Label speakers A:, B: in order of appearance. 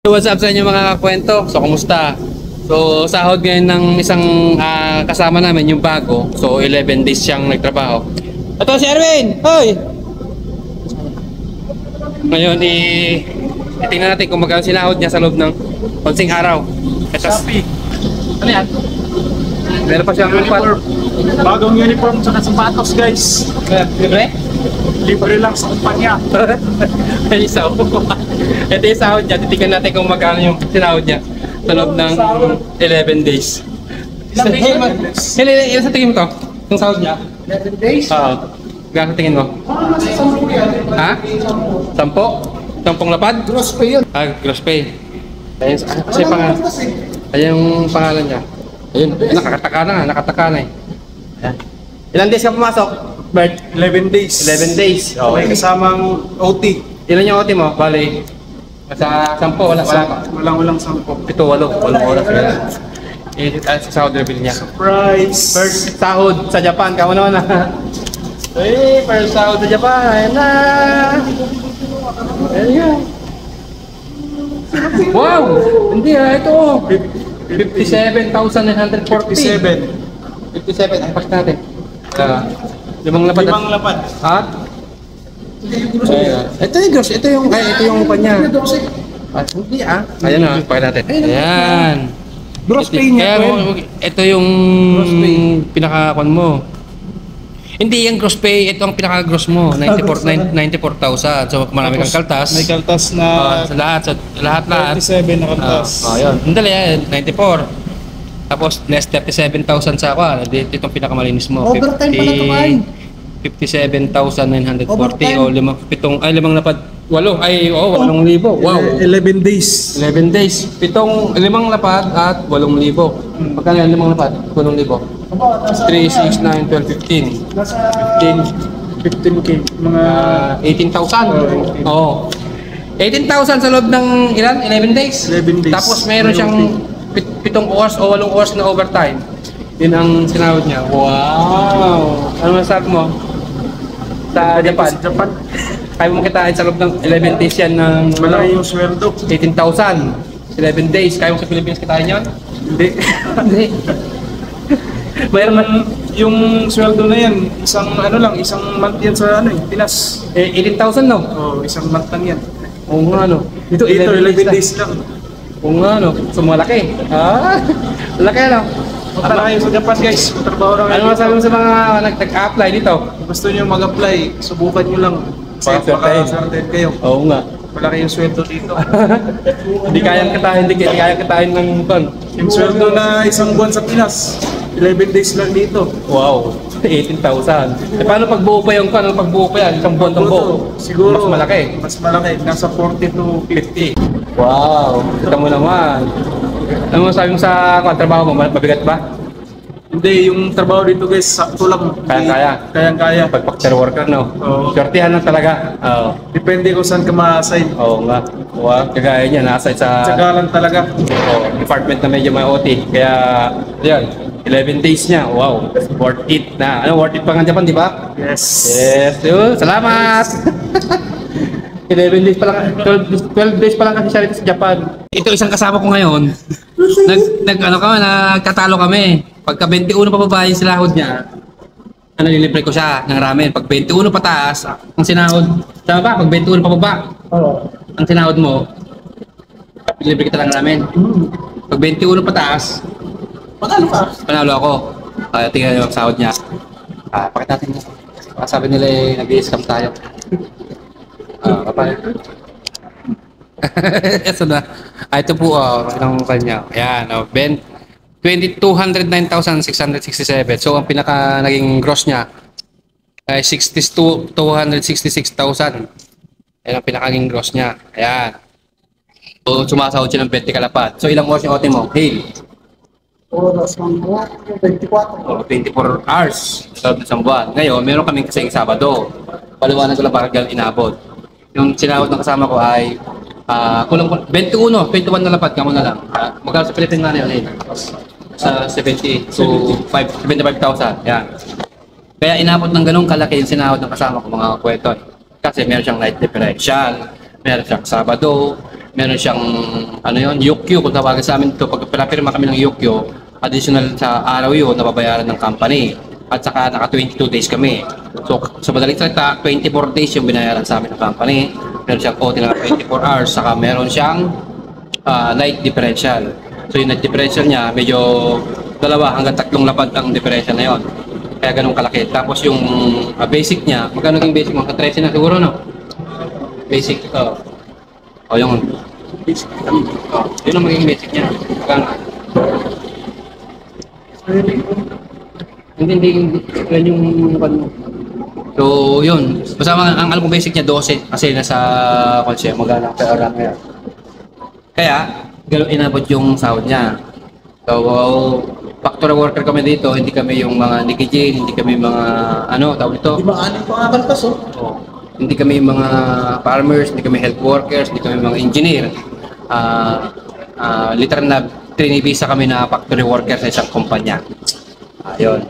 A: What's up sa inyo mga kakwento? So, kumusta? So, sahod ngayon ng isang kasama namin, yung bago. So, 11 days siyang nagtrabaho. Ito si Erwin! Hoy! Ngayon, itingnan natin kung magkano sinahod niya sa loob ng konsing araw.
B: Shopee.
A: Ano yan? Meron pa siyang
B: Uniform. Bagong uniform sa sapatos, guys.
A: libre?
B: Libre lang sa kumpanya.
A: Ay, isa. Ito yung sahod niya. Titingnan natin kung magkano yung sinahod niya sa loob ng 11 days.
B: Ilang days?
A: Ilan sa tingin mo to? Yung sahod niya?
B: 11 days?
A: Oo. Gano'n sa tingin mo? Ha? 10? 10 lapad?
B: Gross pay yun.
A: Gross pay. Ayun, kasi pangalan. Ayun yung pangalan niya. Ayun, nakataka na eh. Ayan. Ilang days ka pumasok, Bert?
B: 11 days.
A: 11 days.
B: Okay, kasamang OT.
A: Ilan yung OT mo? Bali, sa 10, wala pa.
B: Walang 10.
A: Ito, 8 oras. Sa sahod reveal niya.
B: Surprise!
A: First sahod sa Japan, kamo naman na. Hey, first sahod sa Japan, ayan na. Ayan. Wow! Hindi ito. 57,940.
B: 57.
A: 57, ay pas natin. Limang lapad.
B: Limang lapad.
A: Ha? Ito yung gross, ito yung kanya. Hindi Ayan na, pakita natin. Ayan.
B: Gross pay niya.
A: Ito yung
B: Gross pay.
A: pinaka-kon mo. Hindi yung gross pay, ito ang pinaka-gross mo, 94,000. So marami kang kaltas.
B: May kaltas na
A: Sa lahat.
B: 37 na kaltas.
A: Ayun. Hindi yan, 94. Tapos next 37,000 sa ako. Itong pinakamalinis mo.
B: Overtime pala ito, Kain.
A: 57,940
B: Overtime.
A: o limang lapad. 8,000. Wow.
B: 11 days.
A: 11 days. Limang lapad at 8,000. Magkano yan, limang lapad? 8,000. 3, 6, 9, 12, 15.
B: 15K. Mga
A: 18,000. Oo. 18,000 sa loob ng ilan? 11 days?
B: 11 days.
A: Tapos meron siyang 7 oras o 8 oras na overtime. Yun ang sinahod niya. Wow! Ano masasabi mo? Sa Japan?
B: Sa Japan.
A: Kaya mo kitain sa loob ng 11 days yan ng
B: Malaki yung sweldo.
A: 18,000. 11 days. Kaya mo sa Philippines kitain yun?
B: Hindi.
A: Hindi.
B: Mayroon yung sweldo na yan, isang month yan sa Pinas.
A: 18,000 no?
B: Isang month lang yan.
A: Oo nga no.
B: Dito 11 days lang.
A: Oo nga no. So malaki. Malaki no?
B: Punta na kayo sa Japan, guys. Trabaho na kayo.
A: Ano masabi mo sa mga nag-apply dito?
B: Gusto nyo mag-apply, subukan nyo lang. Kasi
A: Baka
B: kayo.
A: Oo nga.
B: Wala kayong sweldo dito.
A: Hindi kayang kitain ng ton.
B: Yung sweldo na isang buwan sa Pinas, 11 days lang dito.
A: Wow, 18,000. Paano pag buo pa yung pagbuo pa yan? Isang buwan ng buo.
B: Siguro,
A: Mas malaki.
B: Mas malaki. Nasa 40 to 50.
A: Wow, kita mo naman. Ano mo sabi mo sa trabaho mo? Mabigat ba?
B: Hindi, yung trabaho dito, guys, sakto lang.
A: Kaya.
B: Kayang-kaya.
A: Pag factory worker, no?
B: Oo.
A: Shortihan lang talaga. Oo.
B: Depende kung saan ka ma-assign.
A: Oo nga. Wow, kagaya niya, nasa sa
B: Tsaga lang talaga.
A: department na medyo may OT. Kaya, yan, 11 days niya. Wow, worth it na. Worth it pa nga Japan, di ba?
B: Yes.
A: Yes, yun. Salamat! 11 days pa lang, 12 days pa lang kasi siya rito sa Japan. Ito isang kasama ko ngayon. Nagkatalo kami. Pagka 21 pa baba yung sinahod niya, nililibre ko siya ng ramen. Pag 21 pataas, ang sinahod, tama ba? Pag 21 pa baba, ang sinahod mo, nililibre kita ng ramen. Pag 21 pataas, panalo ako. Tingnan niyo ang sahod niya. Pakita natin niya. Sabi nila nag-i-scam tayo. Kapal. Ito na. Ito po, ang kanya. Ayan, 209,667. So, ang pinaka naging gross niya ay 266,000. Ayan ang pinaka naging gross niya. Ayan. So, sumasahod siya ng 20 kalapad. So, ilang oras yung OT mo? Hey.
B: Oras ng 24.
A: 24 hours sa isang buwan. Ngayon, meron kaming kasing Sabado. Paliwanag ko lang bakit inabot. Yung sinahod ng kasama ko ay kulang 21 na lapad kamo na lang. Magkano sa Pilipinas na yun? Sa 70 to 75,000. Yan. Kaya inabot ng ganung kalaki yung sinahod ng kasama ko mga kwento. Kasi meron siyang night differential, meron siyang Sabado, meron siyang, ano yun, UQ, kung tawagan sa amin ito, pag pinapirma kami ng UQ, additional sa araw yun, nababayaran ng company. At saka naka 22 days kami. So, sa madaling salita, 24 days yung binayaran sa amin ng company. Meron siyang OT na 24 hours, saka meron siyang night differential. So, yung night differential niya, medyo 2 hanggang 3 lapad ang differential na yun. Kaya ganun kalaki. Tapos yung basic niya, magkano yung basic mo? Sa 13 na siguro, no? Basic, o yung basic. Yun ang magiging basic niya. Magkano? Hindi, yan yung ano. So, yun. Basta ang alam ko basic niya 12 kasi nasa konsya, magana per hour lang yan. Kaya, gano'n inabot yung sahod niya. So, factory worker kami dito, hindi kami yung mga nikijin, hindi kami mga ano, tawag dito.
C: Di ba aning pangakalpas oh?
A: Oh. Hindi kami mga farmers, hindi kami health workers, hindi kami mga engineer. Literal na trinibisa kami na factory worker sa isang kumpanya. Ayun.